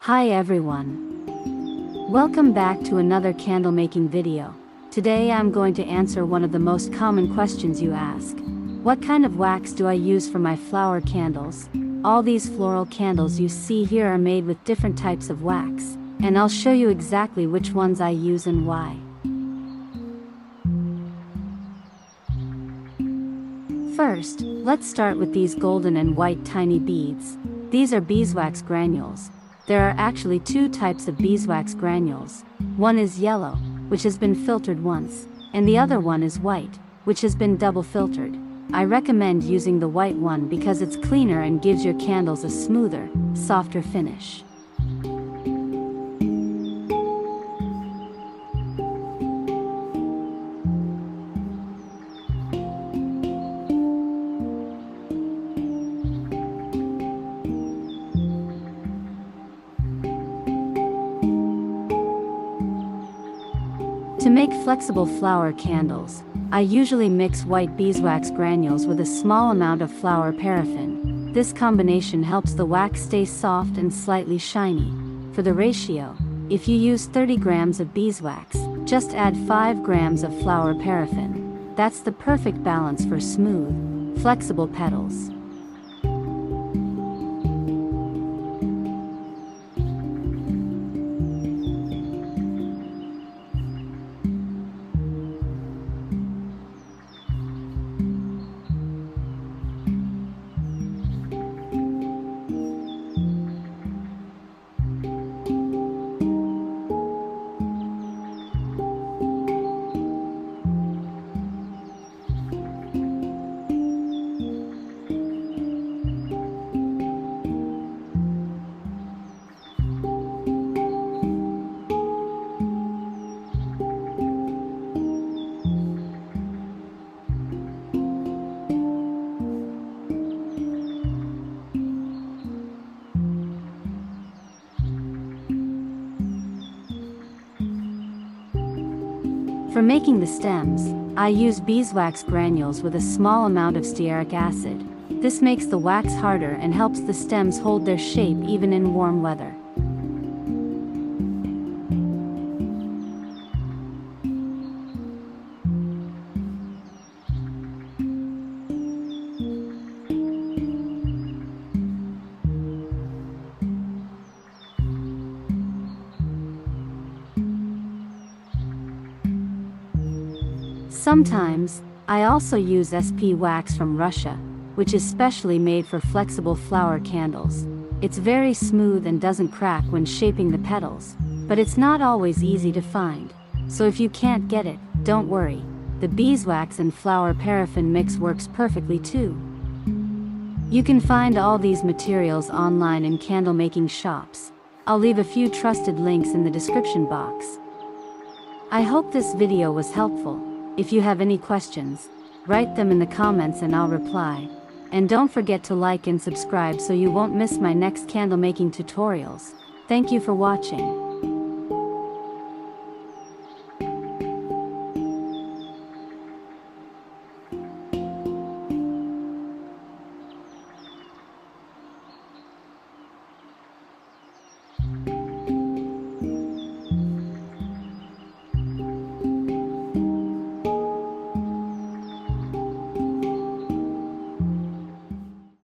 Hi everyone. Welcome back to another candle making video. Today I'm going to answer one of the most common questions you ask. What kind of wax do I use for my flower candles? All these floral candles you see here are made with different types of wax, and I'll show you exactly which ones I use and why. First, let's start with these golden and white tiny beads. These are beeswax granules. There are actually two types of beeswax granules. One is yellow, which has been filtered once, and the other one is white, which has been double filtered. I recommend using the white one because it's cleaner and gives your candles a smoother, softer finish. To make flexible flower candles, I usually mix white beeswax granules with a small amount of flower paraffin. This combination helps the wax stay soft and slightly shiny. For the ratio, if you use 30 grams of beeswax, just add 5 grams of flower paraffin. That's the perfect balance for smooth, flexible petals. For making the stems, I use beeswax granules with a small amount of stearic acid. This makes the wax harder and helps the stems hold their shape even in warm weather. Sometimes, I also use spwax from Russia, which is specially made for flexible flower candles. It's very smooth and doesn't crack when shaping the petals, but it's not always easy to find. So if you can't get it, don't worry. The beeswax and flower paraffin mix works perfectly too. You can find all these materials online in candle making shops. I'll leave a few trusted links in the description box. I hope this video was helpful. If you have any questions, write them in the comments and I'll reply. And don't forget to like and subscribe so you won't miss my next candle making tutorials. Thank you for watching.